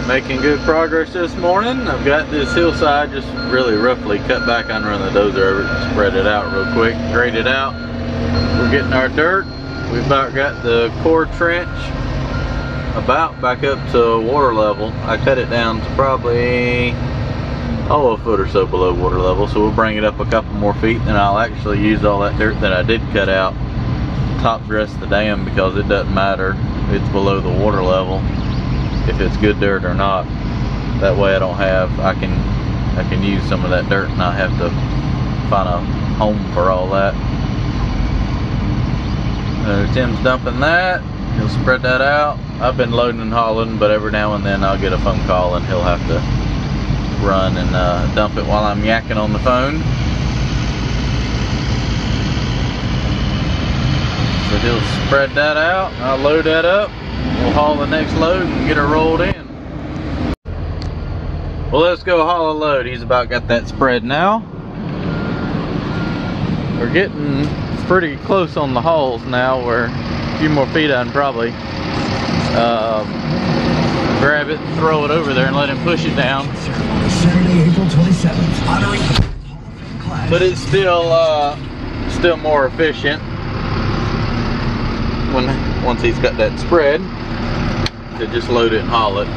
Making good progress this morning. I've got this hillside just really roughly cut back. I run the dozer over it, spread it out real quick, grade it out. We're getting our dirt. We've about got the core trench about back up to water level. I cut it down to probably a foot or so below water level, so we'll bring it up a couple more feet, and I'll actually use all that dirt that I did cut out, top dress the dam, because it doesn't matter if it's below the water level, if it's good dirt or not. That way I can use some of that dirt and not have to find a home for all that. Tim's dumping that. He'll spread that out. I've been loading and hauling, but every now and then I'll get a phone call and he'll have to run and dump it while I'm yakking on the phone. So he'll spread that out. I'll load that up. We'll haul the next load and get her rolled in. Well, let's go haul a load. He's about got that spread now. We're getting pretty close on the hauls now. We're a few more feet on probably. Grab it, throw it over there, and let him push it down. Saturday, April 27th. Honoring but it's still more efficient once he's got that spread to just load it and haul it.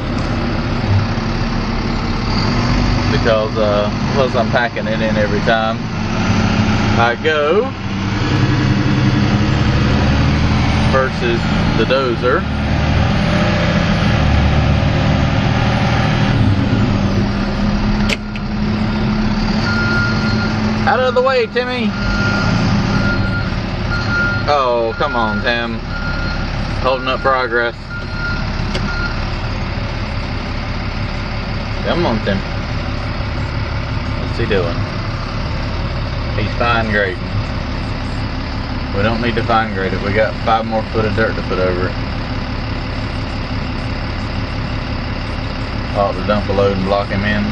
Because plus I'm packing it in every time I go versus the dozer. Out of the way, Timmy. Oh, come on, Tim. Holding up progress. Come on, Tim. What's he doing? He's fine grading. We don't need to fine grade it. We got 5 more foot of dirt to put over it. Oh, to dump a load and block him in.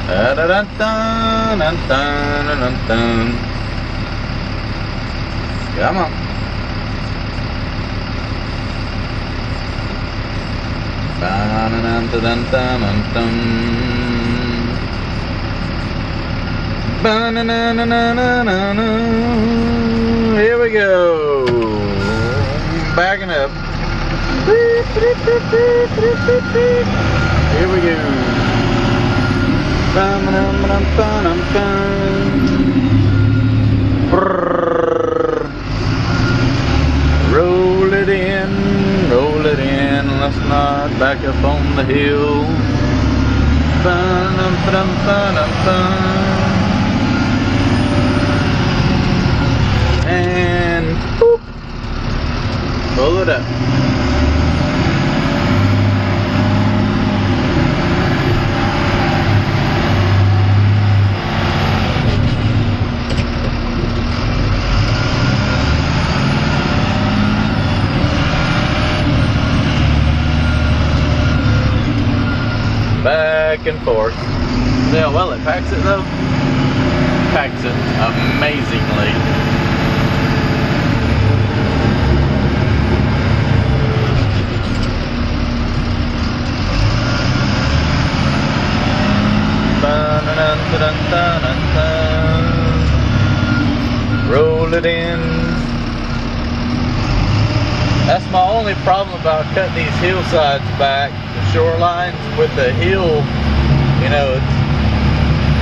Da da da da da da da da. Come on. Ba da da da da da da. Ba na na na na na na na. Here we go. Backing up. Here we go. Roll it in, let's not back up on the hill. And boop, pull it up. Back and forth. See how well it packs it though? Packs it amazingly. Roll it in. That's my only problem about cutting these hillsides back, the shorelines with the hill. You know,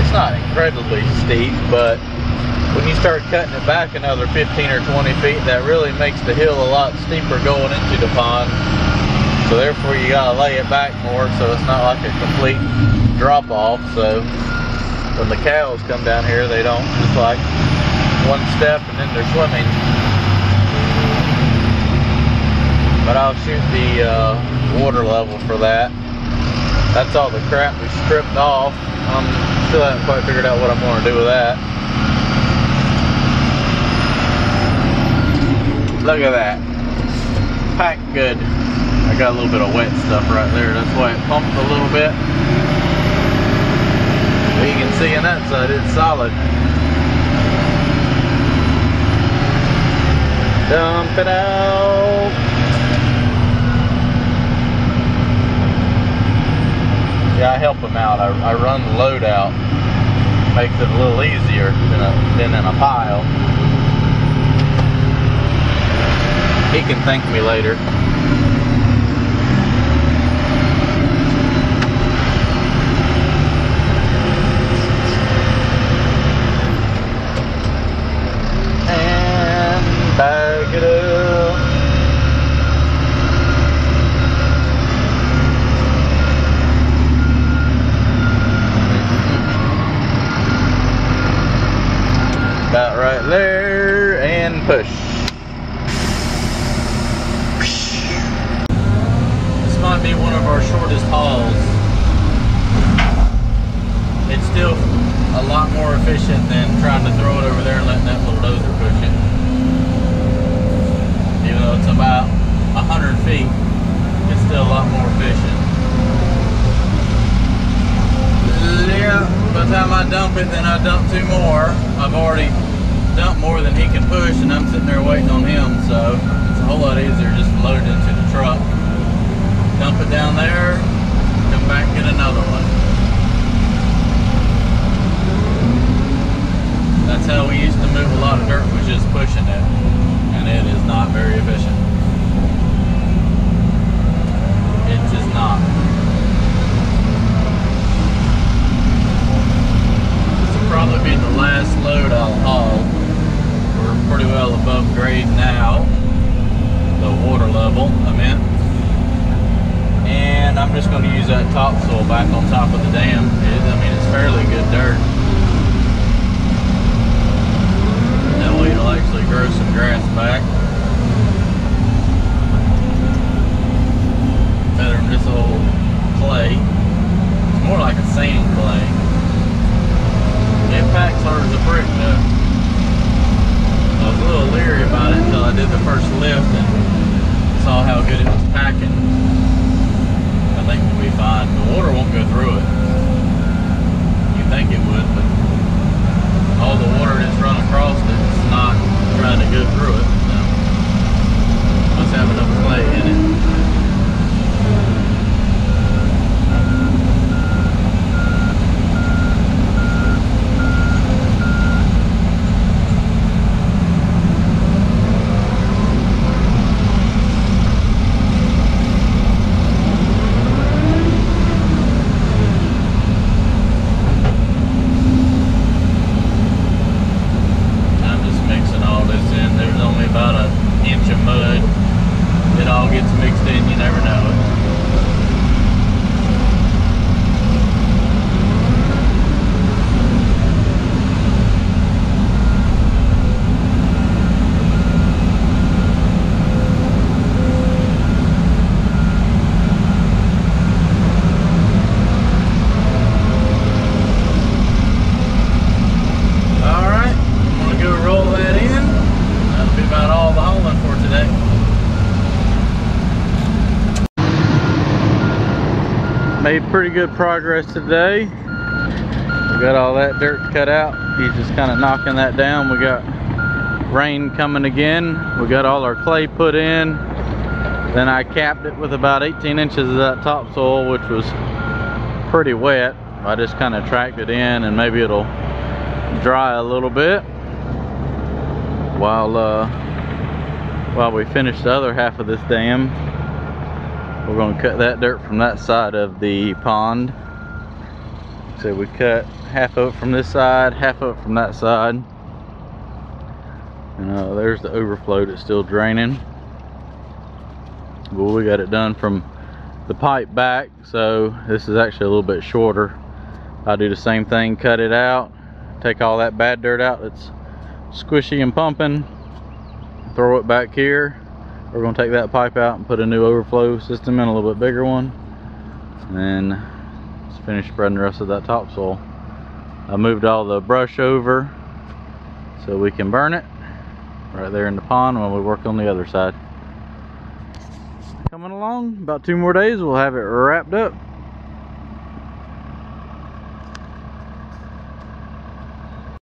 it's not incredibly steep, but when you start cutting it back another 15 or 20 feet, that really makes the hill a lot steeper going into the pond. So therefore you gotta lay it back more so it's not like a complete drop off. So when the cows come down here, they don't just like one step and then they're swimming. But I'll shoot the water level for that. That's all the crap we stripped off. Still haven't quite figured out what I'm going to do with that. Look at that. Packed good. I got a little bit of wet stuff right there. That's why it pumped a little bit. But you can see on that side it's solid. Dump it out. out. I run the load out. Makes it a little easier than in a pile. He can thank me later. And bag it up. About right there, and push. This might be one of our shortest hauls. It's still a lot more efficient than trying to throw it over there and letting that little dozer push it. Even though it's about 100 feet, it's still a lot more efficient. Yeah, by the time I dump it, then I dump 2 more. I've already dumped more than he can push, and I'm sitting there waiting on him, so it's a whole lot easier just to load it into the truck, dump it down there, come back and get another one. That's how we used to move a lot of dirt, was just pushing it, and it is not very efficient. It's just not. Probably be the last load I'll haul. We're pretty well above grade now, the water level I'm in, and I'm just going to use that topsoil back on top of the dam. I mean, it's fairly good dirt. That way it'll actually grow some grass back. Better than this old clay. It's more like a sand clay. It packs hard as a brick though. I was a little leery about it until I did the first lift and saw how good it was packing. I think we'll be fine. The water won't go through it. You'd think it would, but all the water that's run across it, it's not trying to go through it. So must have enough clay in it. Made pretty good progress today. We got all that dirt cut out. He's just kind of knocking that down. We got rain coming again. We got all our clay put in. Then I capped it with about 18 inches of that topsoil, which was pretty wet. I just kind of tracked it in, and maybe it'll dry a little bit while we finish the other half of this dam. We're going to cut that dirt from that side of the pond. So we cut half of it from this side, half of it from that side. And there's the overflow that's still draining. Well, we got it done from the pipe back, so this is actually a little bit shorter. I'll do the same thing, cut it out, take all that bad dirt out that's squishy and pumping, throw it back here. We're going to take that pipe out and put a new overflow system in, a little bit bigger one, and then just finish spreading the rest of that topsoil. I moved all the brush over so we can burn it right there in the pond while we work on the other side. Coming along, about 2 more days we'll have it wrapped up.